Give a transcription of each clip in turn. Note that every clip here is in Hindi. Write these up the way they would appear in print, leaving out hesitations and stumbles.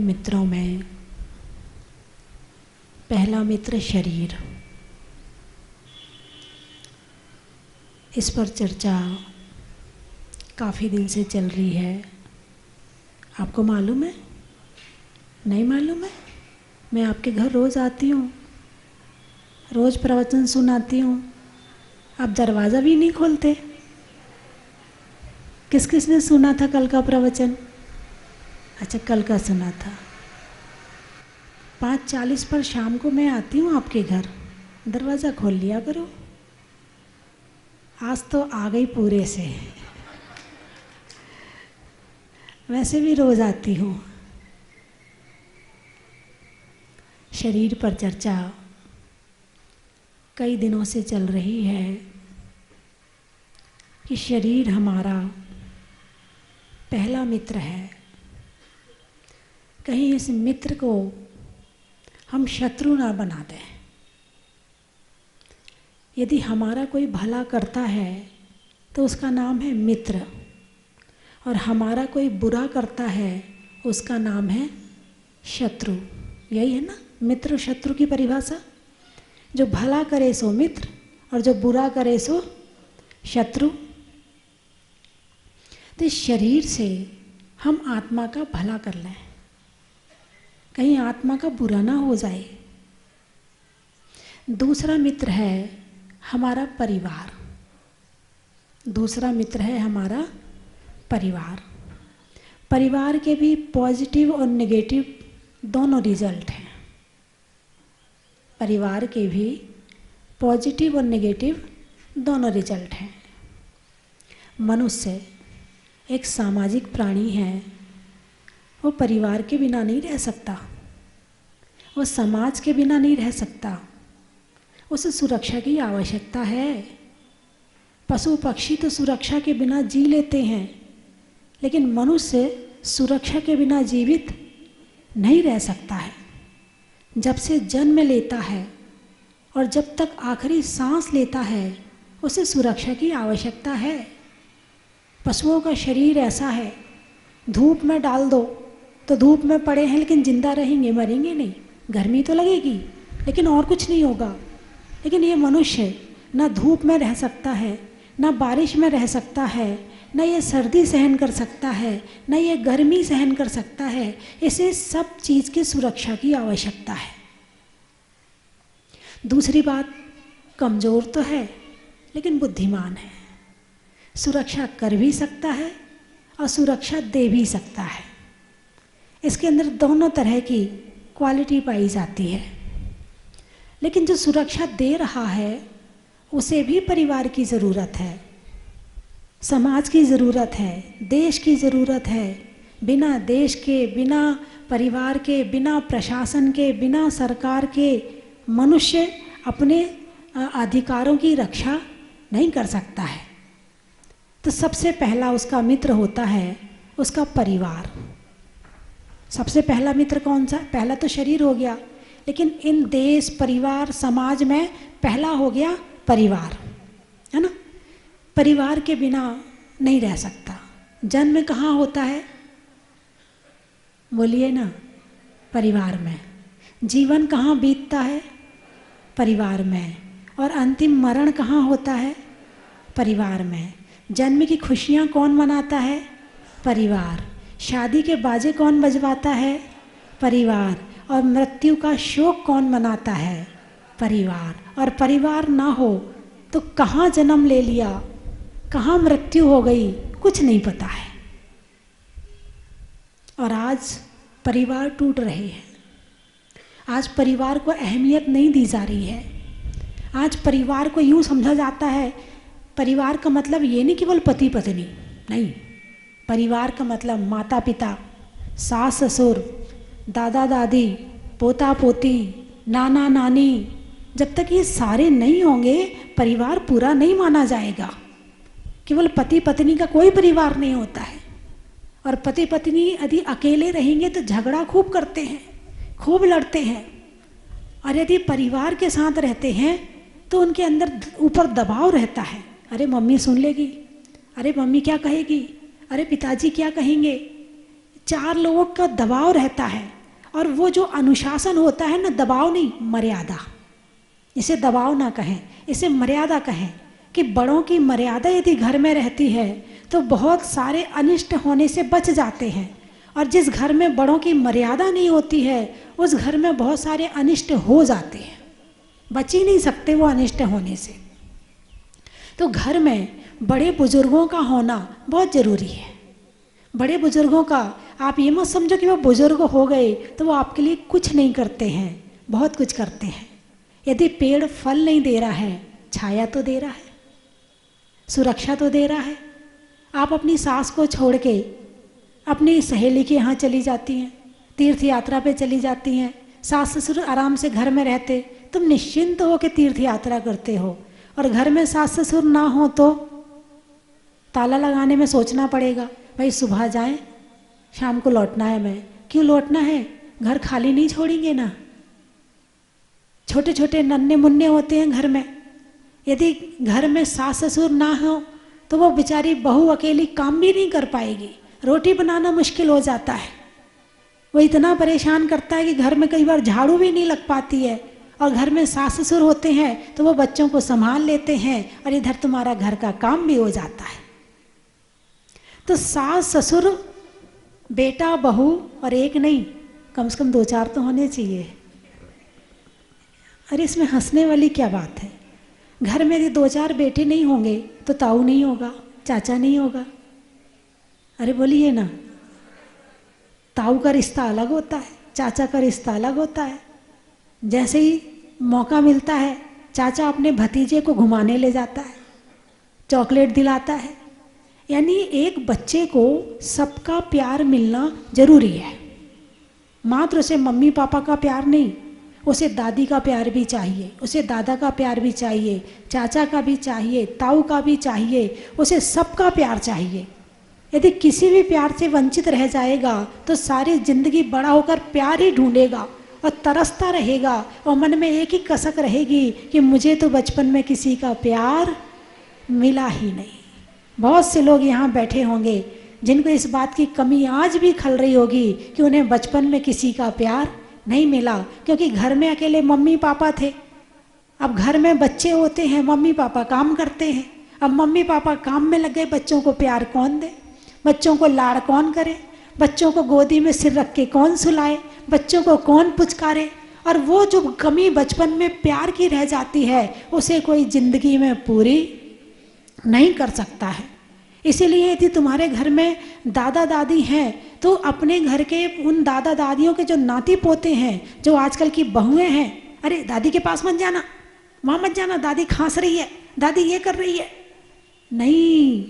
मित्रों में पहला मित्र शरीर। इस पर चर्चा काफ़ी दिन से चल रही है। आपको मालूम है? नहीं मालूम है? मैं आपके घर रोज़ आती हूँ, रोज़ प्रवचन सुनाती हूँ, आप दरवाज़ा भी नहीं खोलते। किस किस ने सुना था कल का प्रवचन? अच्छा, कल का सुना था। 5:40 पर शाम को मैं आती हूँ आपके घर, दरवाज़ा खोल लिया करो। आज तो आ गई पूरे से। वैसे भी रोज़ आती हूँ। शरीर पर चर्चा कई दिनों से चल रही है कि शरीर हमारा पहला मित्र है। कहीं इस मित्र को हम शत्रु ना बना दें। यदि हमारा कोई भला करता है तो उसका नाम है मित्र, और हमारा कोई बुरा करता है उसका नाम है शत्रु। यही है ना मित्र शत्रु की परिभाषा। जो भला करे सो मित्र और जो बुरा करे सो शत्रु। तो इस शरीर से हम आत्मा का भला कर लें, कहीं आत्मा का बुरा ना हो जाए। दूसरा मित्र है हमारा परिवार। दूसरा मित्र है हमारा परिवार। परिवार के भी पॉजिटिव और नेगेटिव दोनों रिजल्ट हैं। परिवार के भी पॉजिटिव और नेगेटिव दोनों रिजल्ट हैं। मनुष्य एक सामाजिक प्राणी है। वो परिवार के बिना नहीं रह सकता, वो समाज के बिना नहीं रह सकता। उसे सुरक्षा की आवश्यकता है। पशु पक्षी तो सुरक्षा के बिना जी लेते हैं, लेकिन मनुष्य सुरक्षा के बिना जीवित नहीं रह सकता है। जब से जन्म लेता है और जब तक आखिरी सांस लेता है उसे सुरक्षा की आवश्यकता है। पशुओं का शरीर ऐसा है, धूप में डाल दो तो धूप में पड़े हैं लेकिन जिंदा रहेंगे, मरेंगे नहीं। गर्मी तो लगेगी लेकिन और कुछ नहीं होगा। लेकिन ये मनुष्य ना धूप में रह सकता है, ना बारिश में रह सकता है, न ये सर्दी सहन कर सकता है, न ये गर्मी सहन कर सकता है। इसे सब चीज़ की सुरक्षा की आवश्यकता है। दूसरी बात, कमज़ोर तो है लेकिन बुद्धिमान है। सुरक्षा कर भी सकता है और सुरक्षा दे भी सकता है। इसके अंदर दोनों तरह की क्वालिटी पाई जाती है। लेकिन जो सुरक्षा दे रहा है उसे भी परिवार की ज़रूरत है, समाज की ज़रूरत है, देश की ज़रूरत है। बिना देश के, बिना परिवार के, बिना प्रशासन के, बिना सरकार के मनुष्य अपने अधिकारों की रक्षा नहीं कर सकता है। तो सबसे पहला उसका मित्र होता है उसका परिवार। सबसे पहला मित्र कौन सा? पहला तो शरीर हो गया, लेकिन इन देश, परिवार, समाज में पहला हो गया परिवार, है ना। परिवार के बिना नहीं रह सकता। जन्म कहाँ होता है? बोलिए ना, परिवार में। जीवन कहाँ बीतता है? परिवार में। और अंतिम मरण कहाँ होता है? परिवार में। जन्म की खुशियाँ कौन मनाता है? परिवार। शादी के बाजे कौन बजवाता है? परिवार। और मृत्यु का शोक कौन मनाता है? परिवार। और परिवार ना हो तो कहाँ जन्म ले लिया, कहाँ मृत्यु हो गई, कुछ नहीं पता है। और आज परिवार टूट रहे हैं। आज परिवार को अहमियत नहीं दी जा रही है। आज परिवार को यूँ समझा जाता है, परिवार का मतलब ये नहीं केवल पति पत्नी, नहीं। परिवार का मतलब माता पिता, सास ससुर, दादा दादी, पोता पोती, नाना नानी। जब तक ये सारे नहीं होंगे परिवार पूरा नहीं माना जाएगा। केवल पति पत्नी का कोई परिवार नहीं होता है। और पति पत्नी यदि अकेले रहेंगे तो झगड़ा खूब करते हैं, खूब लड़ते हैं। और यदि परिवार के साथ रहते हैं तो उनके अंदर ऊपर दबाव रहता है। अरे मम्मी सुन लेगी, अरे मम्मी क्या कहेगी, अरे पिताजी क्या कहेंगे। 4 लोगों का दबाव रहता है और वो जो अनुशासन होता है ना, दबाव नहीं, मर्यादा, इसे दबाव ना कहें, इसे मर्यादा कहें, कि बड़ों की मर्यादा यदि घर में रहती है तो बहुत सारे अनिष्ट होने से बच जाते हैं। और जिस घर में बड़ों की मर्यादा नहीं होती है उस घर में बहुत सारे अनिष्ट हो जाते हैं, बच ही नहीं सकते वो अनिष्ट होने से। तो घर में बड़े बुजुर्गों का होना बहुत ज़रूरी है। बड़े बुजुर्गों का, आप ये मत समझो कि वो बुजुर्ग हो गए तो वो आपके लिए कुछ नहीं करते हैं, बहुत कुछ करते हैं। यदि पेड़ फल नहीं दे रहा है, छाया तो दे रहा है, सुरक्षा तो दे रहा है। आप अपनी सास को छोड़ के अपनी सहेली के यहाँ चली जाती हैं, तीर्थ यात्रा पे चली जाती हैं, सास ससुर आराम से घर में रहते, तुम निश्चिंत हो के तीर्थ यात्रा करते हो। और घर में सास ससुर ना हो तो ताला लगाने में सोचना पड़ेगा, भाई सुबह जाएं, शाम को लौटना है। मैं क्यों लौटना है, घर खाली नहीं छोड़ेंगे ना। छोटे छोटे नन्हे मुन्ने होते हैं घर में, यदि घर में सास ससुर ना हो तो वो बेचारी बहू अकेली काम भी नहीं कर पाएगी, रोटी बनाना मुश्किल हो जाता है। वो इतना परेशान करता है कि घर में कई बार झाड़ू भी नहीं लग पाती है। और घर में सास ससुर होते हैं तो वो बच्चों को संभाल लेते हैं और इधर तुम्हारा घर का काम भी हो जाता है। तो सास ससुर, बेटा बहू, और एक नहीं, कम से कम 2-4 तो होने चाहिए। अरे इसमें हंसने वाली क्या बात है। घर में यदि 2-4 बेटे नहीं होंगे तो ताऊ नहीं होगा, चाचा नहीं होगा। अरे बोलिए ना, ताऊ का रिश्ता अलग होता है, चाचा का रिश्ता अलग होता है। जैसे ही मौका मिलता है चाचा अपने भतीजे को घुमाने ले जाता है, चॉकलेट दिलाता है। यानी एक बच्चे को सबका प्यार मिलना जरूरी है। मात्र उसे मम्मी पापा का प्यार नहीं, उसे दादी का प्यार भी चाहिए, उसे दादा का प्यार भी चाहिए, चाचा का भी चाहिए, ताऊ का भी चाहिए, उसे सबका प्यार चाहिए। यदि किसी भी प्यार से वंचित रह जाएगा तो सारी जिंदगी बड़ा होकर प्यार ही ढूंढेगा और तरसता रहेगा और मन में एक ही कसक रहेगी कि मुझे तो बचपन में किसी का प्यार मिला ही नहीं। बहुत से लोग यहाँ बैठे होंगे जिनको इस बात की कमी आज भी खल रही होगी कि उन्हें बचपन में किसी का प्यार नहीं मिला, क्योंकि घर में अकेले मम्मी पापा थे। अब घर में बच्चे होते हैं, मम्मी पापा काम करते हैं। अब मम्मी पापा काम में लग गए, बच्चों को प्यार कौन दे, बच्चों को लाड़ कौन करे, बच्चों को गोदी में सिर रख के कौन सुलाए, बच्चों को कौन पुचकारे। और वो जो कमी बचपन में प्यार की रह जाती है उसे कोई जिंदगी में पूरी नहीं कर सकता है। इसीलिए यदि तुम्हारे घर में दादा दादी हैं तो अपने घर के उन दादा दादियों के जो नाती पोते हैं, जो आजकल की बहुएं हैं, अरे दादी के पास मत जाना, वहाँ मत जाना, दादी खांस रही है, दादी ये कर रही है। नहीं,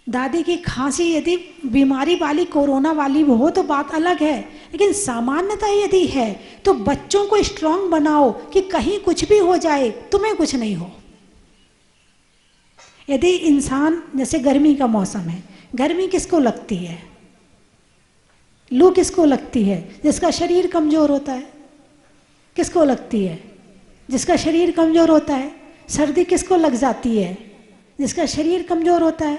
दादी की खांसी यदि बीमारी वाली, कोरोना वाली हो तो बात अलग है, लेकिन सामान्यता यदि है तो बच्चों को स्ट्रांग बनाओ कि कहीं कुछ भी हो जाए तुम्हें कुछ नहीं हो। यदि इंसान, जैसे गर्मी का मौसम है, गर्मी किसको लगती है, लू किसको लगती है, जिसका शरीर कमजोर होता है। किसको लगती है, जिसका शरीर कमजोर होता है। सर्दी किसको लग जाती है, जिसका शरीर कमजोर होता है।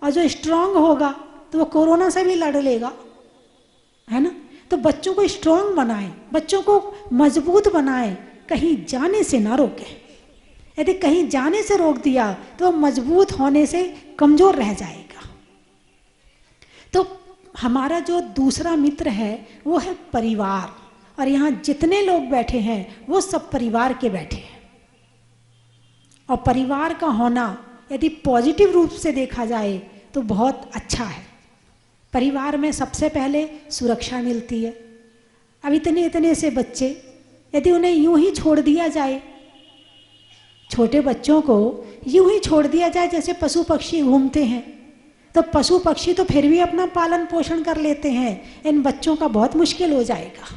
और जो स्ट्रांग होगा तो वो कोरोना से भी लड़ लेगा, है ना। तो बच्चों को स्ट्रांग बनाएं, बच्चों को मजबूत बनाएं, कहीं जाने से ना रोकें। यदि कहीं जाने से रोक दिया तो मजबूत होने से कमजोर रह जाएगा। तो हमारा जो दूसरा मित्र है वो है परिवार, और यहाँ जितने लोग बैठे हैं वो सब परिवार के बैठे हैं। और परिवार का होना यदि पॉजिटिव रूप से देखा जाए तो बहुत अच्छा है। परिवार में सबसे पहले सुरक्षा मिलती है। अब इतने इतने से बच्चे यदि उन्हें यूं ही छोड़ दिया जाए, छोटे बच्चों को यूं ही छोड़ दिया जाए जैसे पशु पक्षी घूमते हैं, तो पशु पक्षी तो फिर भी अपना पालन पोषण कर लेते हैं, इन बच्चों का बहुत मुश्किल हो जाएगा।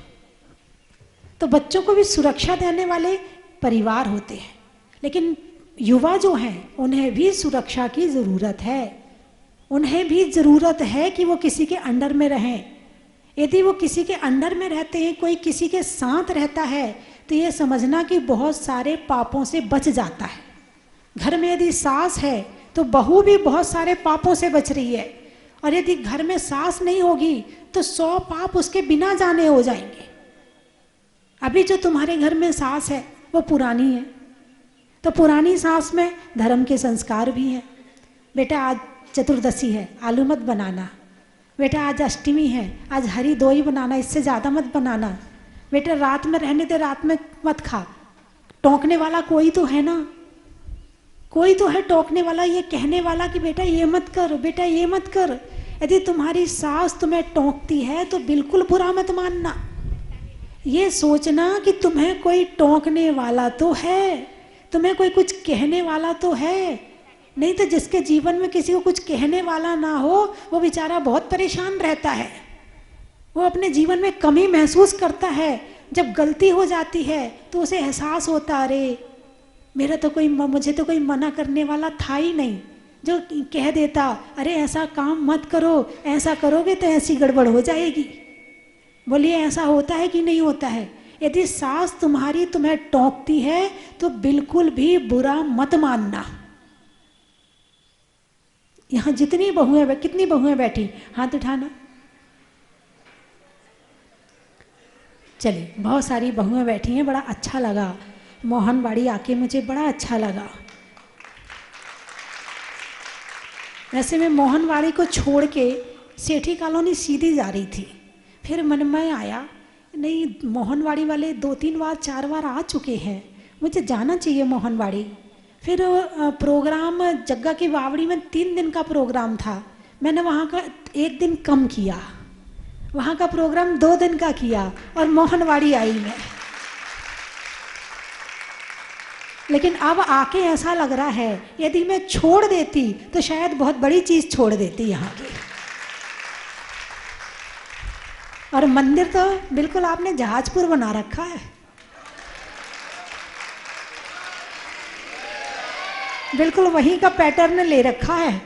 तो बच्चों को भी सुरक्षा देने वाले परिवार होते हैं, लेकिन युवा जो हैं उन्हें भी सुरक्षा की ज़रूरत है। उन्हें भी ज़रूरत है कि वो किसी के अंडर में रहें। यदि वो किसी के अंडर में रहते हैं, कोई किसी के साथ रहता है, तो ये समझना कि बहुत सारे पापों से बच जाता है। घर में यदि सास है तो बहू भी बहुत सारे पापों से बच रही है। और यदि घर में सास नहीं होगी तो 100 पाप उसके बिना जाने हो जाएंगे। अभी जो तुम्हारे घर में सास है वो पुरानी है, तो पुरानी सास में धर्म के संस्कार भी हैं। बेटा आज चतुर्दशी है, आलू मत बनाना। बेटा आज अष्टमी है, आज हरी दोई बनाना, इससे ज़्यादा मत बनाना। बेटा रात में रहने दे, रात में मत खा। टोकने वाला कोई तो है ना, कोई तो है टोकने वाला, ये कहने वाला कि बेटा ये मत कर, बेटा ये मत कर। यदि तुम्हारी सास तुम्हें टोकती है तो बिल्कुल बुरा मत मानना। ये सोचना कि तुम्हें कोई टोकने वाला तो है, तुम्हें कोई कुछ कहने वाला तो है। नहीं तो जिसके जीवन में किसी को कुछ कहने वाला ना हो वो बेचारा बहुत परेशान रहता है। वो अपने जीवन में कमी महसूस करता है। जब गलती हो जाती है तो उसे एहसास होता, अरे मेरा तो कोई, मुझे तो कोई मना करने वाला था ही नहीं जो कह देता अरे ऐसा काम मत करो, ऐसा करोगे तो ऐसी गड़बड़ हो जाएगी। बोलिए ऐसा होता है कि नहीं होता है? यदि सास तुम्हारी तुम्हें टोकती है तो बिल्कुल भी बुरा मत मानना। यहाँ जितनी बहुएं, कितनी बहुएं बैठी, हाथ उठाना। चलिए बहुत सारी बहुएं बैठी हैं, बड़ा अच्छा लगा। मोहनबाड़ी आके मुझे बड़ा अच्छा लगा। वैसे मैं मोहनबाड़ी को छोड़ के सेठी कॉलोनी सीधी जा रही थी, फिर मन में आया नहीं, मोहनबाड़ी वाले 2-3 बार 4 बार आ चुके हैं, मुझे जाना चाहिए मोहनबाड़ी। फिर प्रोग्राम जग्गा की बावड़ी में 3 दिन का प्रोग्राम था, मैंने वहाँ का 1 दिन कम किया, वहाँ का प्रोग्राम 2 दिन का किया और मोहनबाड़ी आई मैं। लेकिन अब आके ऐसा लग रहा है यदि मैं छोड़ देती तो शायद बहुत बड़ी चीज़ छोड़ देती यहाँ की। और मंदिर तो बिल्कुल आपने जहाजपुर बना रखा है, बिल्कुल वहीं का पैटर्न ले रखा है।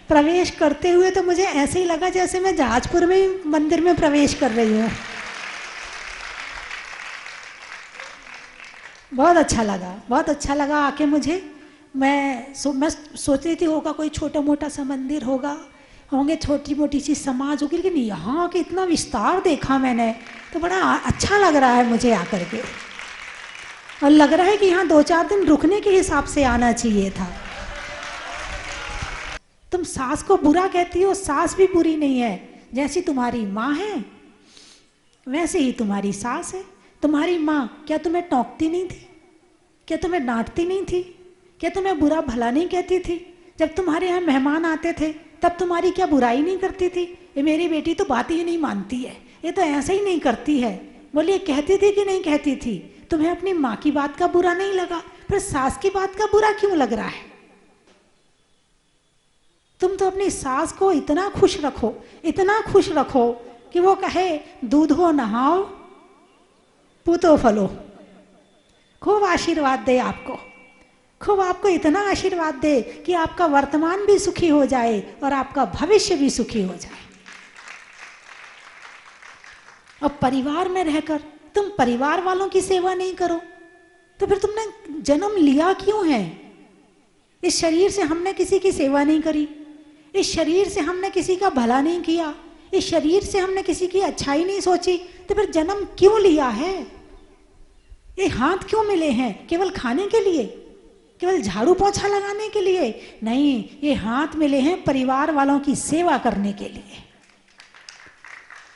प्रवेश करते हुए तो मुझे ऐसे ही लगा जैसे मैं जहाजपुर में मंदिर में प्रवेश कर रही हूँ। बहुत अच्छा लगा, बहुत अच्छा लगा आके मुझे। मैं सोच रही थी होगा कोई छोटा मोटा सा मंदिर होगा, होंगे छोटी मोटी सी समाज होगी, लेकिन यहाँ के इतना विस्तार देखा मैंने तो बड़ा अच्छा लग रहा है मुझे आकर के। और लग रहा है कि यहाँ 2-4 दिन रुकने के हिसाब से आना चाहिए था। तुम सास को बुरा कहती हो, सास भी बुरी नहीं है। जैसी तुम्हारी माँ है वैसे ही तुम्हारी सास है। तुम्हारी माँ क्या तुम्हें टोकती नहीं थी? क्या तुम्हें डांटती नहीं थी? क्या तुम्हें बुरा भला नहीं कहती थी? जब तुम्हारे यहाँ मेहमान आते थे तब तुम्हारी क्या बुराई नहीं करती थी? ये मेरी बेटी तो बात ही नहीं मानती है, ये तो ऐसे ही नहीं करती है। बोलिए कहती थी कि नहीं कहती थी? तुम्हें अपनी माँ की बात का बुरा नहीं लगा, फिर सास की बात का बुरा क्यों लग रहा है? तुम तो अपनी सास को इतना खुश रखो, इतना खुश रखो कि वो कहे दूधो नहाओ पूतो फलो। खूब आशीर्वाद दे आपको, खूब आपको इतना आशीर्वाद दे कि आपका वर्तमान भी सुखी हो जाए और आपका भविष्य भी सुखी हो जाए। और परिवार में रहकर तुम परिवार वालों की सेवा नहीं करो तो फिर तुमने जन्म लिया क्यों है? इस शरीर से हमने किसी की सेवा नहीं करी, इस शरीर से हमने किसी का भला नहीं किया, इस शरीर से हमने किसी की अच्छाई नहीं सोची, तो फिर जन्म क्यों लिया है? ये हाथ क्यों मिले हैं? केवल खाने के लिए, केवल झाड़ू पोछा लगाने के लिए नहीं, ये हाथ मिले हैं परिवार वालों की सेवा करने के लिए।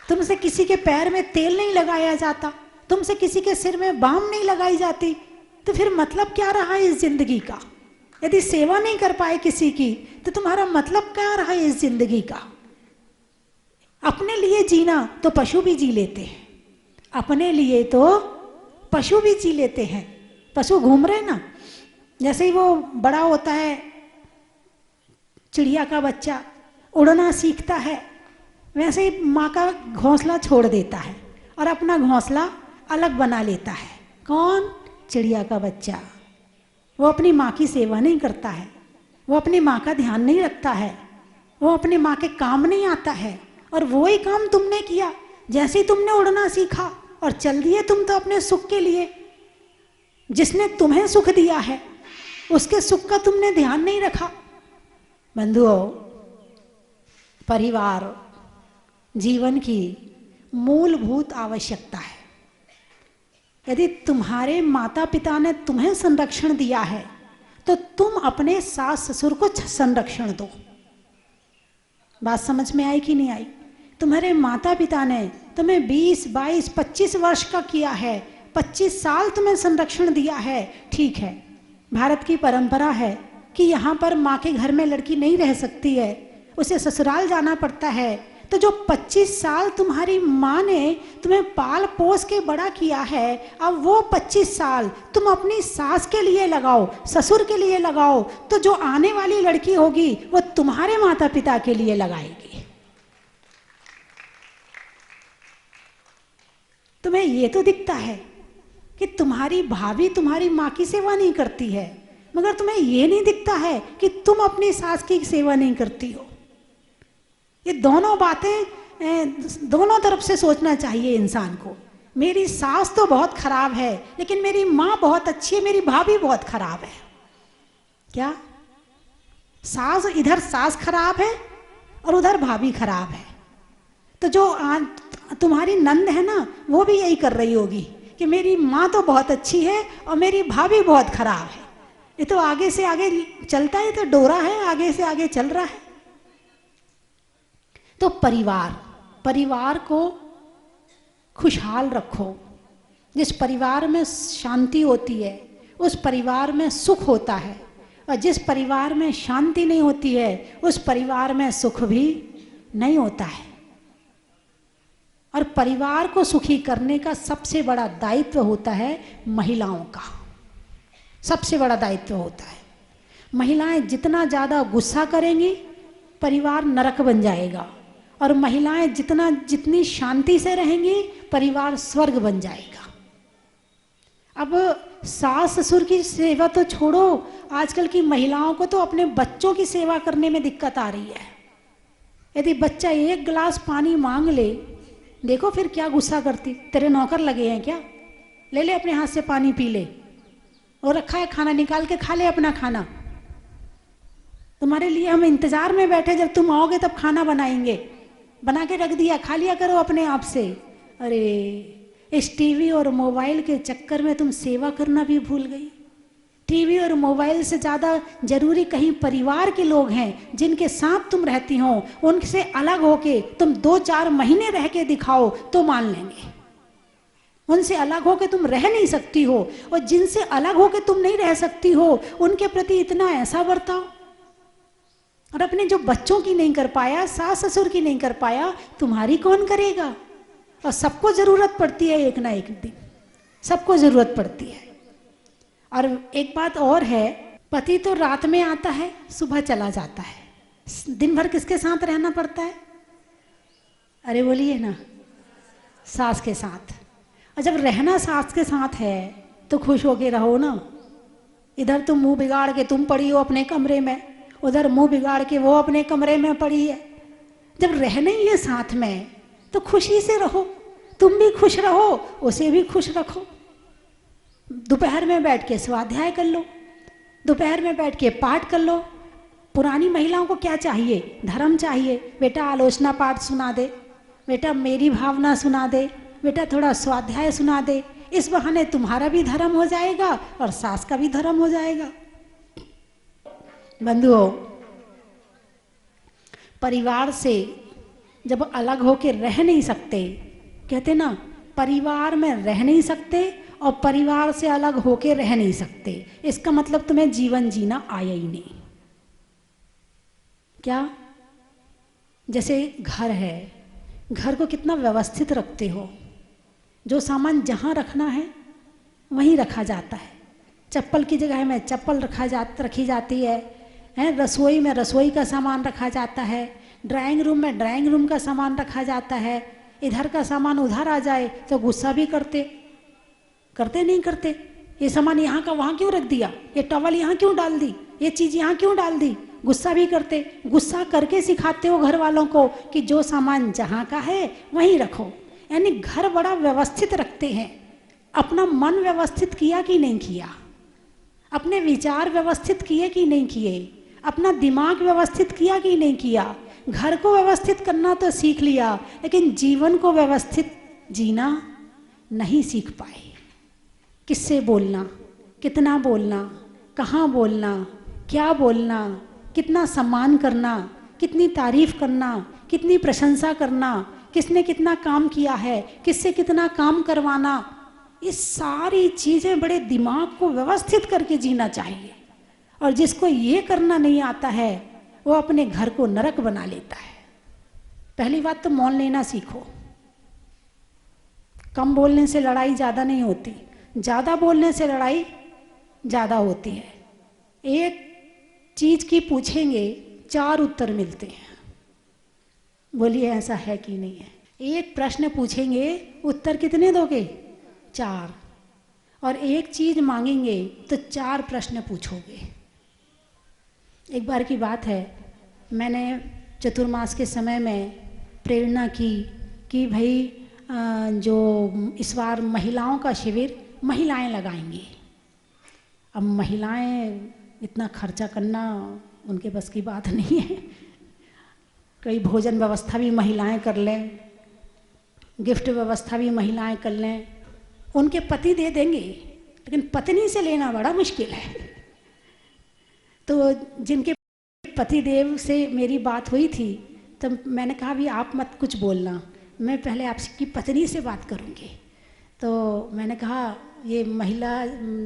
तुमसे किसी के पैर में तेल नहीं लगाया जाता, तुमसे किसी के सिर में बाम नहीं लगाई जाती, तो फिर मतलब क्या रहा इस जिंदगी का? यदि सेवा नहीं कर पाए किसी की तो तुम्हारा मतलब क्या रहा इस जिंदगी का? अपने लिए जीना तो पशु भी जी लेते हैं, अपने लिए तो पशु भी जी लेते हैं। पशु घूम रहे ना, जैसे ही वो बड़ा होता है, चिड़िया का बच्चा उड़ना सीखता है, वैसे ही माँ का घोंसला छोड़ देता है और अपना घोंसला अलग बना लेता है। कौन? चिड़िया का बच्चा। वो अपनी माँ की सेवा नहीं करता है, वो अपनी माँ का ध्यान नहीं रखता है, वो अपनी माँ के काम नहीं आता है। और वो ही काम तुमने किया, जैसे ही तुमने उड़ना सीखा और चल दिए तुम तो अपने सुख के लिए। जिसने तुम्हें सुख दिया है उसके सुख का तुमने ध्यान नहीं रखा। बंधुओं, परिवार जीवन की मूलभूत आवश्यकता है। यदि तुम्हारे माता पिता ने तुम्हें संरक्षण दिया है तो तुम अपने सास ससुर को संरक्षण दो। बात समझ में आई कि नहीं आई? तुम्हारे माता पिता ने तुम्हें 20, 22, 25 वर्ष का किया है, 25 साल तुम्हें संरक्षण दिया है, ठीक है। भारत की परंपरा है कि यहाँ पर माँ के घर में लड़की नहीं रह सकती है, उसे ससुराल जाना पड़ता है। तो जो 25 साल तुम्हारी माँ ने तुम्हें पाल पोस के बड़ा किया है, अब वो 25 साल तुम अपनी सास के लिए लगाओ, ससुर के लिए लगाओ, तो जो आने वाली लड़की होगी वो तुम्हारे माता पिता के लिए लगाएगी। तुम्हें ये तो दिखता है कि तुम्हारी भाभी तुम्हारी माँ की सेवा नहीं करती है, मगर तुम्हें ये नहीं दिखता है कि तुम अपनी सास की सेवा नहीं करती हो। ये दोनों बातें दोनों तरफ से सोचना चाहिए इंसान को। मेरी सास तो बहुत खराब है, लेकिन मेरी माँ बहुत अच्छी है, मेरी भाभी बहुत खराब है। क्या सास, इधर सास खराब है और उधर भाभी खराब है, तो जो तुम्हारी नंद है ना, वो भी यही कर रही होगी कि मेरी माँ तो बहुत अच्छी है और मेरी भाभी बहुत खराब है। ये तो आगे से आगे चलता है, तो डोरा है, आगे से आगे चल रहा है। तो परिवार को खुशहाल रखो। जिस परिवार में शांति होती है उस परिवार में सुख होता है, और जिस परिवार में शांति नहीं होती है उस परिवार में सुख भी नहीं होता है। और परिवार को सुखी करने का सबसे बड़ा दायित्व होता है महिलाओं का, सबसे बड़ा दायित्व होता है। महिलाएं जितना ज़्यादा गुस्सा करेंगी परिवार नरक बन जाएगा, और महिलाएं जितनी शांति से रहेंगी परिवार स्वर्ग बन जाएगा। अब सास ससुर की सेवा तो छोड़ो, आजकल की महिलाओं को तो अपने बच्चों की सेवा करने में दिक्कत आ रही है। यदि बच्चा 1 गिलास पानी मांग ले, देखो फिर क्या गुस्सा करती, तेरे नौकर लगे हैं क्या, ले ले अपने हाथ से पानी पी ले, और रखा है खाना, निकाल के खा ले अपना खाना, तुम्हारे लिए हम इंतजार में बैठे, जब तुम आओगे तब खाना बनाएंगे, बना के रख दिया, खा लिया करो अपने आप से। अरे इस टीवी और मोबाइल के चक्कर में तुम सेवा करना भी भूल गई। टीवी और मोबाइल से ज़्यादा जरूरी कहीं परिवार के लोग हैं जिनके साथ तुम रहती हो, उनसे अलग होके तुम 2-4 महीने रह के दिखाओ तो मान लेंगे। उनसे अलग होके तुम रह नहीं सकती हो, और जिनसे अलग होके तुम नहीं रह सकती हो उनके प्रति इतना ऐसा बर्ताव। और अपने जो बच्चों की नहीं कर पाया, सास ससुर की नहीं कर पाया, तुम्हारी कौन करेगा? और सबको ज़रूरत पड़ती है, एक ना एक दिन सबको ज़रूरत पड़ती है। और एक बात और है, पति तो रात में आता है, सुबह चला जाता है, दिन भर किसके साथ रहना पड़ता है? अरे बोलिए ना, सास के साथ। और जब रहना सास के साथ है तो खुश होके रहो ना। इधर तुम मुंह बिगाड़ के तुम पड़ी हो अपने कमरे में, उधर मुंह बिगाड़ के वो अपने कमरे में पड़ी है। जब रहना ही है साथ में तो खुशी से रहो, तुम भी खुश रहो, उसे भी खुश रखो। दोपहर में बैठ के स्वाध्याय कर लो, दोपहर में बैठ के पाठ कर लो। पुरानी महिलाओं को क्या चाहिए? धर्म चाहिए। बेटा आलोचना पाठ सुना दे, बेटा मेरी भावना सुना दे, बेटा थोड़ा स्वाध्याय सुना दे। इस बहाने तुम्हारा भी धर्म हो जाएगा और सास का भी धर्म हो जाएगा। बंधुओं, परिवार से जब अलग होकर रह नहीं सकते, कहते ना परिवार में रह नहीं सकते और परिवार से अलग होकर रह नहीं सकते, इसका मतलब तुम्हें जीवन जीना आया ही नहीं। क्या? जैसे घर है, घर को कितना व्यवस्थित रखते हो, जो सामान जहाँ रखना है वहीं रखा जाता है। चप्पल की जगह में चप्पल रखी जाती है, रसोई में रसोई का सामान रखा जाता है, ड्राइंग रूम में ड्राइंग रूम का सामान रखा जाता है। इधर का सामान उधर आ जाए तो गुस्सा भी करते नहीं करते, ये सामान यहाँ का वहाँ क्यों रख दिया, ये टॉवल यहाँ क्यों डाल दी, ये चीज़ यहाँ क्यों डाल दी, गुस्सा भी करते। गुस्सा करके सिखाते हो घर वालों को कि जो सामान जहाँ का है वहीं रखो। यानी घर बड़ा व्यवस्थित रखते हैं। अपना मन व्यवस्थित किया कि नहीं किया, अपने विचार व्यवस्थित किए कि नहीं किए, अपना दिमाग व्यवस्थित किया कि नहीं किया। घर को व्यवस्थित करना तो सीख लिया, लेकिन जीवन को व्यवस्थित जीना नहीं सीख पाए। किससे बोलना, कितना बोलना, कहाँ बोलना, क्या बोलना, कितना सम्मान करना, कितनी तारीफ करना, कितनी प्रशंसा करना, किसने कितना काम किया है, किससे कितना काम करवाना, ये सारी चीज़ें बड़े दिमाग को व्यवस्थित करके जीना चाहिए। और जिसको ये करना नहीं आता है वो अपने घर को नरक बना लेता है। पहली बात तो मौन लेना सीखो। कम बोलने से लड़ाई ज़्यादा नहीं होती, ज़्यादा बोलने से लड़ाई ज़्यादा होती है। एक चीज़ की पूछेंगे 4 उत्तर मिलते हैं। बोलिए ऐसा है कि नहीं है? एक प्रश्न पूछेंगे, उत्तर कितने दोगे? 4। और एक चीज़ मांगेंगे तो 4 प्रश्न पूछोगे। एक बार की बात है, मैंने चतुर्मास के समय में प्रेरणा की कि भाई जो इस बार महिलाओं का शिविर महिलाएं लगाएंगी। अब महिलाएं इतना खर्चा करना उनके बस की बात नहीं है। कई भोजन व्यवस्था भी महिलाएं कर लें, गिफ्ट व्यवस्था भी महिलाएं कर लें, उनके पति दे देंगे, लेकिन पत्नी से लेना बड़ा मुश्किल है। तो जिनके पतिदेव से मेरी बात हुई थी तो मैंने कहा भी आप मत कुछ बोलना, मैं पहले आपकी पत्नी से बात करूँगी। तो मैंने कहा ये महिला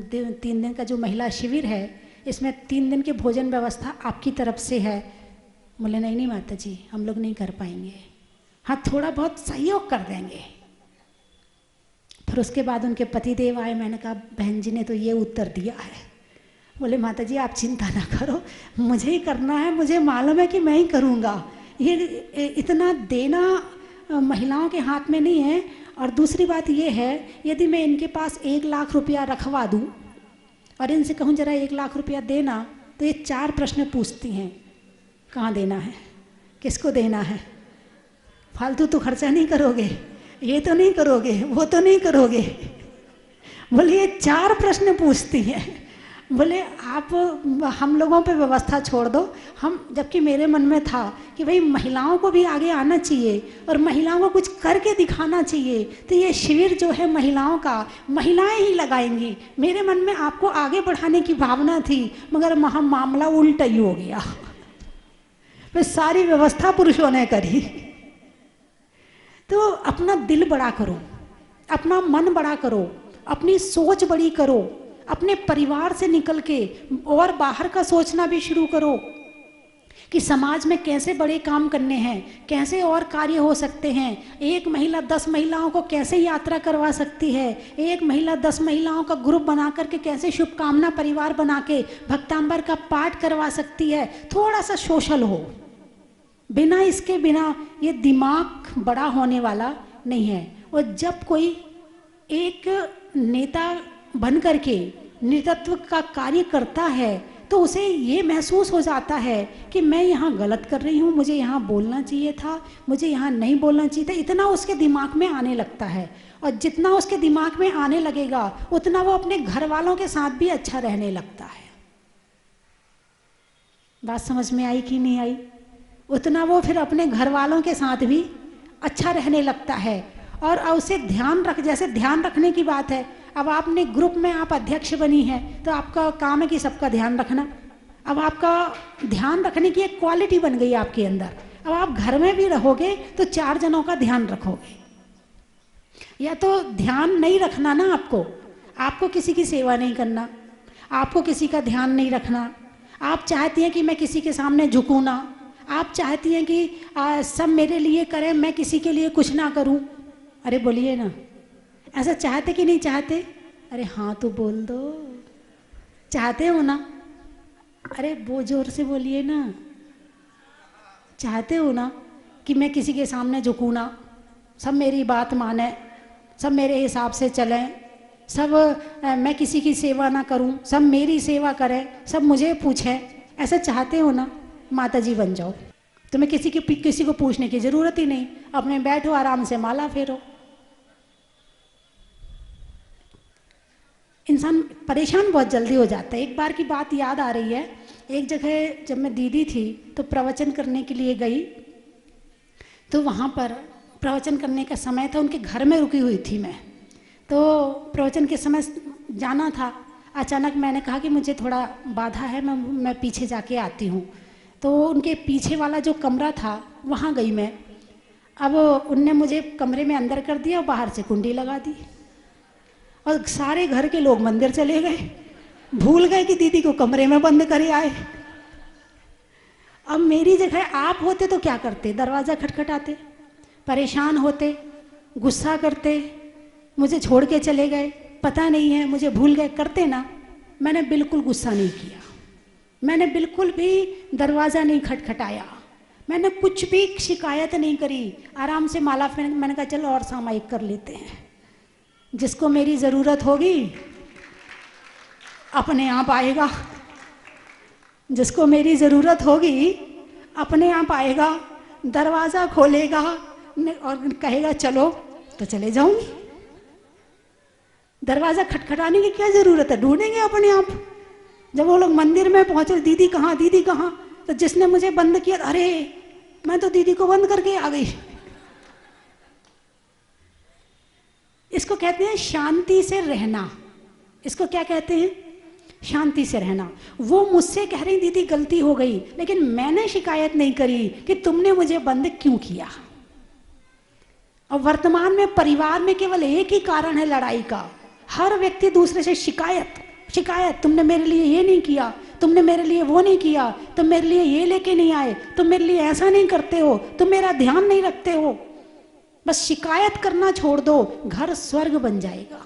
3 दिन का जो महिला शिविर है इसमें 3 दिन के भोजन व्यवस्था आपकी तरफ से है। बोले नहीं माता जी, हम लोग नहीं कर पाएंगे, हाँ थोड़ा बहुत सहयोग कर देंगे। फिर उसके बाद उनके पतिदेव आए, मैंने कहा बहन जी ने तो ये उत्तर दिया है। बोले माता जी आप चिंता ना करो, मुझे ही करना है, मुझे मालूम है कि मैं ही करूँगा। ये इतना देना महिलाओं के हाथ में नहीं है। और दूसरी बात ये है, यदि मैं इनके पास 1 लाख रुपया रखवा दूँ और इनसे कहूँ जरा 1 लाख रुपया देना, तो ये 4 प्रश्न पूछती हैं, कहाँ देना है, किसको देना है, फालतू तो खर्चा नहीं करोगे, ये तो नहीं करोगे, वो तो नहीं करोगे। बोले ये 4 प्रश्न पूछती हैं। बोले आप हम लोगों पे व्यवस्था छोड़ दो। हम, जबकि मेरे मन में था कि भाई महिलाओं को भी आगे आना चाहिए और महिलाओं को कुछ करके दिखाना चाहिए, तो ये शिविर जो है महिलाओं का महिलाएं ही लगाएंगी। मेरे मन में आपको आगे बढ़ाने की भावना थी, मगर मामला उल्टा ही हो गया। फिर सारी व्यवस्था पुरुषों ने करी। तो अपना दिल बड़ा करो, अपना मन बड़ा करो, अपनी सोच बड़ी करो, अपने परिवार से निकल के और बाहर का सोचना भी शुरू करो कि समाज में कैसे बड़े काम करने हैं, कैसे और कार्य हो सकते हैं। एक महिला 10 महिलाओं को कैसे यात्रा करवा सकती है, एक महिला 10 महिलाओं का ग्रुप बना करके कैसे शुभकामना परिवार बना के भक्तांबर का पाठ करवा सकती है। थोड़ा सा सोशल हो, बिना इसके बिना ये दिमाग बड़ा होने वाला नहीं है। और जब कोई एक नेता बन करके नेतृत्व का कार्य करता है तो उसे ये महसूस हो जाता है कि मैं यहाँ गलत कर रही हूँ, मुझे यहाँ बोलना चाहिए था, मुझे यहाँ नहीं बोलना चाहिए था। इतना उसके दिमाग में आने लगता है, और जितना उसके दिमाग में आने लगेगा उतना वो अपने घर वालों के साथ भी अच्छा रहने लगता है। बात समझ में आई कि नहीं आई? उतना वो फिर अपने घर वालों के साथ भी अच्छा रहने लगता है। और उसे ध्यान रख, जैसे ध्यान रखने की बात है, अब आपने ग्रुप में आप अध्यक्ष बनी है तो आपका काम है कि सबका ध्यान रखना। अब आपका ध्यान रखने की एक क्वालिटी बन गई आपके अंदर। अब आप घर में भी रहोगे तो 4 जनों का ध्यान रखोगे। या तो ध्यान नहीं रखना ना, आपको किसी की सेवा नहीं करना, आपको किसी का ध्यान नहीं रखना, आप चाहती हैं कि मैं किसी के सामने झुकूँ ना, आप चाहती हैं कि सब मेरे लिए करें, मैं किसी के लिए कुछ ना करूं। अरे बोलिए ना, ऐसा चाहते कि नहीं चाहते? अरे हाँ तो बोल दो, चाहते हो ना? अरे वो जोर से बोलिए ना, चाहते हो ना कि मैं किसी के सामने झुकूँ ना, सब मेरी बात माने, सब मेरे हिसाब से चलें, सब मैं किसी की सेवा ना करूं, सब मेरी सेवा करें, सब मुझे पूछें, ऐसा चाहते हो ना? माता जी बन जाओ, तुम्हें किसी को पूछने की ज़रूरत ही नहीं, अपने बैठो आराम से माला फेरो। इंसान परेशान बहुत जल्दी हो जाता है। एक बार की बात याद आ रही है, एक जगह जब मैं दीदी थी तो प्रवचन करने के लिए गई तो वहाँ पर प्रवचन करने का समय था, उनके घर में रुकी हुई थी मैं। तो प्रवचन के समय जाना था। अचानक मैंने कहा कि मुझे थोड़ा बाधा है, मैं पीछे जाके आती हूँ। तो उनके पीछे वाला जो कमरा था वहाँ गई मैं। अब उनने मुझे कमरे में अंदर कर दिया और बाहर से कुंडी लगा दी, और सारे घर के लोग मंदिर चले गए, भूल गए कि दीदी को कमरे में बंद करे आए। अब मेरी जगह आप होते तो क्या करते? दरवाज़ा खटखटाते, परेशान होते, गुस्सा करते, मुझे छोड़ के चले गए, पता नहीं है, मुझे भूल गए, करते ना। मैंने बिल्कुल गुस्सा नहीं किया, मैंने बिल्कुल भी दरवाज़ा नहीं खटखटाया, मैंने कुछ भी शिकायत नहीं करी। आराम से माला फेंक, मैंने कहा चलो और सामायिक कर लेते हैं, जिसको मेरी ज़रूरत होगी अपने आप आएगा, जिसको मेरी ज़रूरत होगी अपने आप आएगा, दरवाज़ा खोलेगा और कहेगा चलो, तो चले जाऊंगी। दरवाज़ा खटखटाने की क्या ज़रूरत है, ढूंढेंगे अपने आप। जब वो लोग मंदिर में पहुंचे, दीदी कहाँ, दीदी कहाँ, तो जिसने मुझे बंद किया, अरे मैं तो दीदी को बंद करके आ गई। इसको कहते हैं शांति से रहना। इसको क्या कहते हैं? शांति से रहना। वो मुझसे कह रही दीदी गलती हो गई, लेकिन मैंने शिकायत नहीं करी कि तुमने मुझे बंद क्यों किया। और वर्तमान में परिवार में केवल एक ही कारण है लड़ाई का, हर व्यक्ति दूसरे से शिकायत, शिकायत, तुमने मेरे लिए ये नहीं किया, तुमने मेरे लिए वो नहीं किया, तुम मेरे लिए ये लेके नहीं आए, तुम मेरे लिए ऐसा नहीं करते हो, तुम मेरा ध्यान नहीं रखते हो। बस शिकायत करना छोड़ दो, घर स्वर्ग बन जाएगा।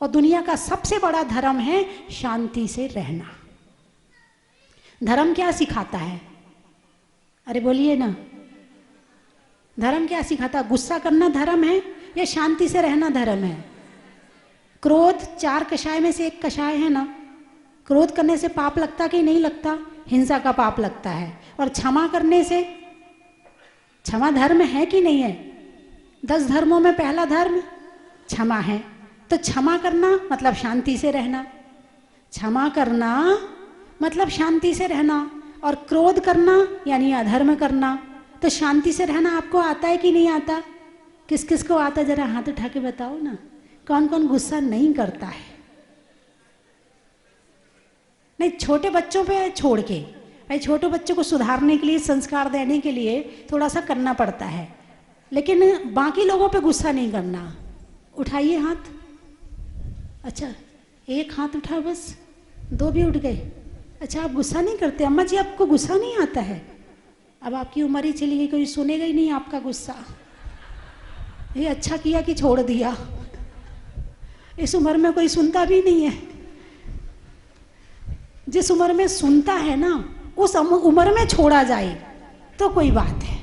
और दुनिया का सबसे बड़ा धर्म है शांति से रहना। धर्म क्या सिखाता है? अरे बोलिए ना, धर्म क्या सिखाता? गुस्सा करना धर्म है या शांति से रहना धर्म है? क्रोध 4 कषाय में से एक कषाय है ना। क्रोध करने से पाप लगता कि नहीं लगता? हिंसा का पाप लगता है। और क्षमा करने से, क्षमा धर्म है कि नहीं है? 10 धर्मों में पहला धर्म क्षमा है। तो क्षमा करना मतलब शांति से रहना, क्षमा करना मतलब शांति से रहना। और क्रोध करना यानी अधर्म करना। तो शांति से रहना आपको आता है कि नहीं आता? किस किस को आता, जरा हाथ उठा के बताओ ना, कौन कौन गुस्सा नहीं करता है? नहीं, छोटे बच्चों पे छोड़ के, भाई छोटे बच्चों को सुधारने के लिए, संस्कार देने के लिए थोड़ा सा करना पड़ता है, लेकिन बाकी लोगों पे गुस्सा नहीं करना। उठाइए हाथ। अच्छा, एक हाथ उठा, बस 2 भी उठ गए। अच्छा, आप गुस्सा नहीं करते? अम्मा जी आपको गुस्सा नहीं आता है? अब आपकी उम्र ही चली गई, कोई सुनेगा ही नहीं आपका गुस्सा। ये अच्छा किया कि छोड़ दिया, इस उम्र में कोई सुनता भी नहीं है। जिस उम्र में सुनता है ना, उस उम्र में छोड़ा जाए तो कोई बात है।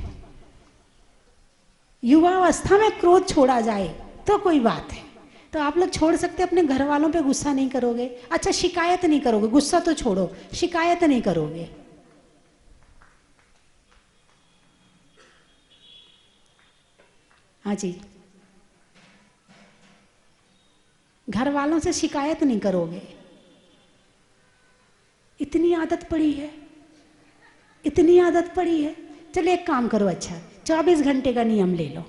युवावस्था में क्रोध छोड़ा जाए तो कोई बात है। तो आप लोग छोड़ सकते, अपने घर वालों पे गुस्सा नहीं करोगे। अच्छा, शिकायत नहीं करोगे, गुस्सा तो छोड़ो, शिकायत नहीं करोगे। हाँ जी, घर वालों से शिकायत नहीं करोगे। इतनी आदत पड़ी है, इतनी आदत पड़ी है। चलिए एक काम करो, अच्छा 24 घंटे का नियम ले लो,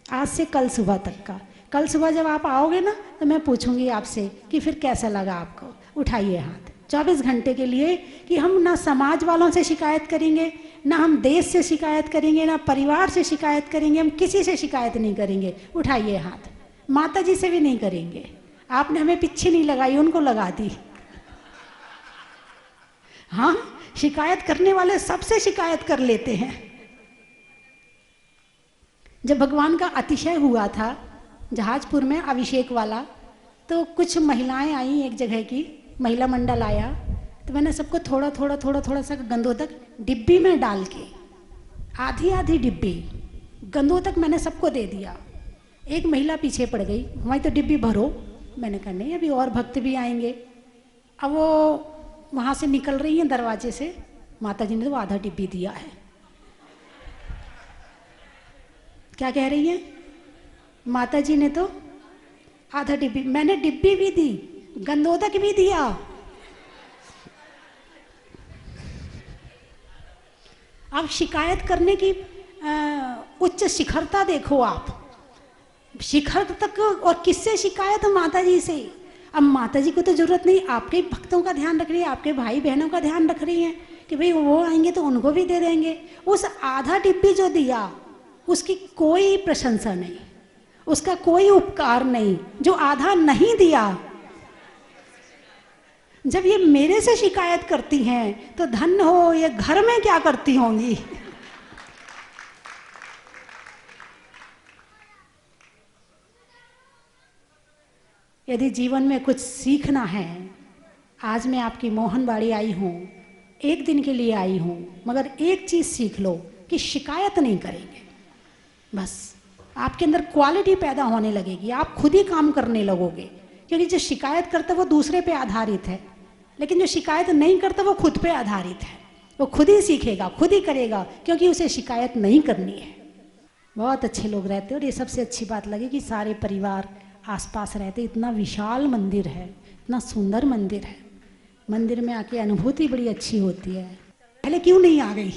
आज से कल सुबह तक का। कल सुबह जब आप आओगे ना, तो मैं पूछूंगी आपसे कि फिर कैसा लगा आपको। उठाइए हाथ 24 घंटे के लिए, कि हम ना समाज वालों से शिकायत करेंगे, ना हम देश से शिकायत करेंगे, ना परिवार से शिकायत करेंगे, हम किसी से शिकायत नहीं करेंगे। उठाइए हाथ। माता जी से भी नहीं करेंगे, आपने हमें पीछे नहीं लगाई, उनको लगा दी। हाँ, शिकायत करने वाले सबसे शिकायत कर लेते हैं। जब भगवान का अतिशय हुआ था जहाजपुर में, अभिषेक वाला, तो कुछ महिलाएं आई, एक जगह की महिला मंडल आया, तो मैंने सबको थोड़ा थोड़ा थोड़ा थोड़ा सा गंदोदक डिब्बी में डाल के, आधी आधी डिब्बी गंदोदक मैंने सबको दे दिया। एक महिला पीछे पड़ गई, हमारी तो डिब्बी भरो। मैंने कहा नहीं, अभी और भक्त भी आएंगे। अब वो वहाँ से निकल रही हैं दरवाजे से, माता जी ने तो आधा डिब्बी दिया है। क्या कह रही हैं? माता जी ने तो आधा डिब्बी, मैंने डिब्बी भी दी, गंदोदक भी दिया। अब शिकायत करने की उच्च शिखरता देखो आप, शिखर तक। और किससे शिकायत? माता जी से। अब माता जी को तो जरूरत नहीं, आपके भक्तों का ध्यान रख रही है, आपके भाई बहनों का ध्यान रख रही है कि भाई वो आएंगे तो उनको भी दे देंगे। उस आधा डिब्बी जो दिया उसकी कोई प्रशंसा नहीं, उसका कोई उपकार नहीं। जो आधा नहीं दिया, जब ये मेरे से शिकायत करती हैं तो धन्य हो ये घर में क्या करती होंगी। यदि जीवन में कुछ सीखना है, आज मैं आपकी मोहनबाड़ी आई हूँ, एक दिन के लिए आई हूँ, मगर एक चीज़ सीख लो कि शिकायत नहीं करेंगे। बस आपके अंदर क्वालिटी पैदा होने लगेगी, आप खुद ही काम करने लगोगे। क्योंकि जो शिकायत करता है वो दूसरे पे आधारित है, लेकिन जो शिकायत नहीं करता वो खुद पे आधारित है। वो खुद ही सीखेगा, खुद ही करेगा, क्योंकि उसे शिकायत नहीं करनी है। बहुत अच्छे लोग रहते हैं और ये सबसे अच्छी बात लगी कि सारे परिवार आसपास रहते। इतना विशाल मंदिर है, इतना सुंदर मंदिर है। मंदिर में आके अनुभूति बड़ी अच्छी होती है। पहले क्यों नहीं आ गई?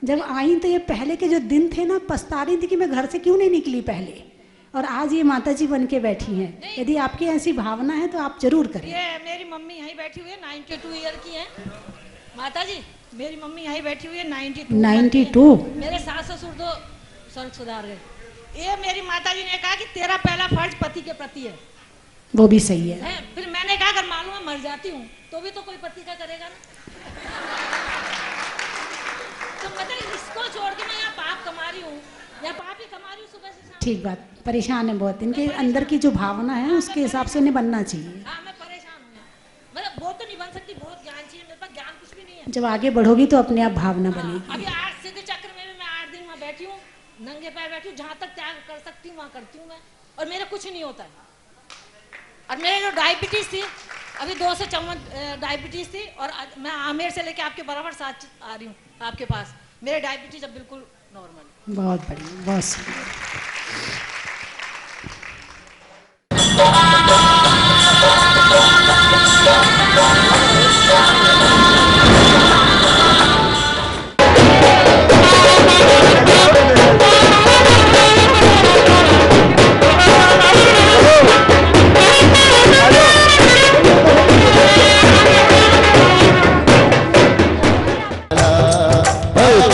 जब आई तो ये पहले के जो दिन थे ना, पछता रही थी कि मैं घर से क्यों नहीं निकली पहले। और आज ये माता जी बन के बैठी हैं। यदि आपकी ऐसी भावना है तो आप जरूर करें। ये मेरी मम्मी यहीं बैठी हुई है, 92 ईयर की है माता जी। मेरी मम्मी यहीं बैठी हुई है, 92। मेरे सास ससुर तो स्वर्ग सुधार गए। ये मेरी माता जी ने कहा कि तेरा पहला फर्ज पति के प्रति है। वो भी सही है। फिर मैंने कहा अगर मालूम है मर जाती हूँ तो भी तो कोई पति का करेगा ना। तो मतलब इसको छोड़ के मैं यहाँ पाप कमा रही हूँ, या पाप ही कमा रही हूँ सुबह से शाम। ठीक बात, परेशान है बहुत। इनके अंदर की जो भावना है उसके हिसाब से उन्हें बनना चाहिए। हाँ मैं परेशान हूँ, मतलब वो तो नहीं बन सकती, बहुत ज्ञान चाहिए, मेरे पास ज्ञान कुछ भी नहीं है। जब आगे बढ़ोगी तो अपने आप भावना बनेगी। अभी 8 सिद्ध चक्र में भी मैं 8 दिन वहाँ बैठी हूँ, नंगे पैर बैठी हूँ। जहाँ तक त्याग कर सकती हूँ वहाँ करती हूँ मैं, और मेरा कुछ नहीं होता है। और मेरे जो डायबिटीज थी, अभी 2 से 54 डायबिटीज थी, और मैं आमेर से लेके आपके बराबर साथ आ रही हूँ आपके पास। मेरे डायबिटीज अब बिल्कुल नॉर्मल। बहुत बढ़िया, बहुत सुंदर।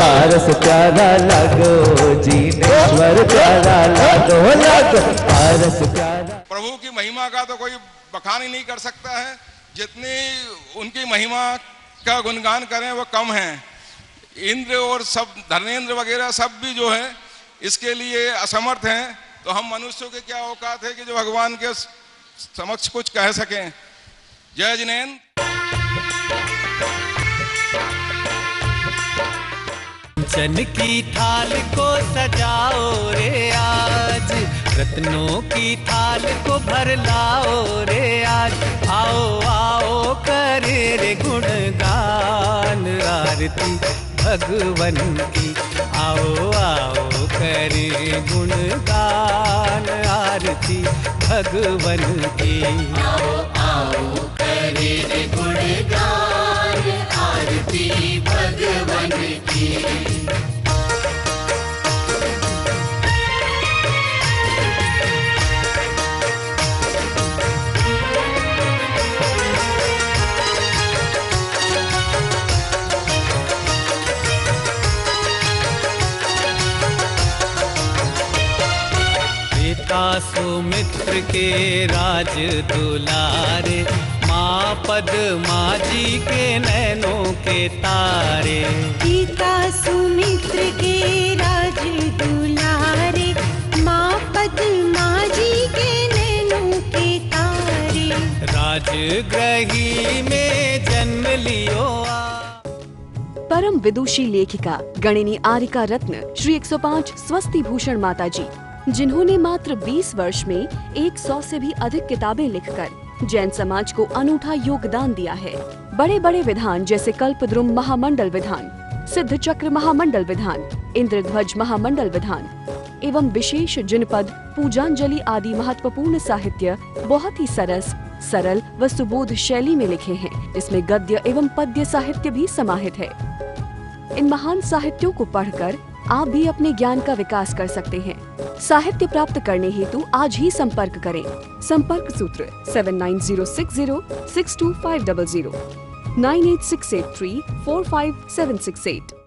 पारस प्यारा लगो जीनेश्वर प्यारा लगो पारस प्यारा। प्रभु की महिमा का तो कोई बखान ही नहीं कर सकता है। जितनी उनकी महिमा का गुणगान करें वो कम है। इंद्र और सब धर्मेंद्र वगैरह सब भी जो है इसके लिए असमर्थ हैं। तो हम मनुष्यों के क्या औकात है कि जो भगवान के समक्ष कुछ कह सकें। जय जिनेन्द्र। चन की थाल को सजाओ रे आज, रत्नों की थाल को भर लाओ रे आज। आओ आओ करे रे गुणगान आरती भगवन की। आओ आओ करे गुणगान आरती भगवन की। आओ आओ करे रे गुणगान आरती भगवन की। सुमित्र के राज दुलारे, माँ पद्मा जी के नैनों के तारे। पिता सुमित्र के राज दुलारे, माँ पद्मा जी के नैनों के तारे। राजगृही में जन्म लियो। परम विदुषी लेखिका गणिनी आरिका रत्न श्री 105 स्वस्ति भूषण माता जी, जिन्होंने मात्र 20 वर्ष में 100 से भी अधिक किताबें लिखकर जैन समाज को अनूठा योगदान दिया है। बड़े बड़े विधान जैसे कल्पद्रुम महामंडल विधान, सिद्ध चक्र महामंडल विधान, इंद्रध्वज महामंडल विधान एवं विशेष जिनपद, पूजांजलि आदि महत्वपूर्ण साहित्य बहुत ही सरस, सरल व सुबोध शैली में लिखे हैं, जिसमें गद्य एवं पद्य साहित्य भी समाहित है। इन महान साहित्यों को पढ़कर आप भी अपने ज्ञान का विकास कर सकते हैं। साहित्य प्राप्त करने हेतु आज ही संपर्क करें। संपर्क सूत्र 7906062500 98683456768।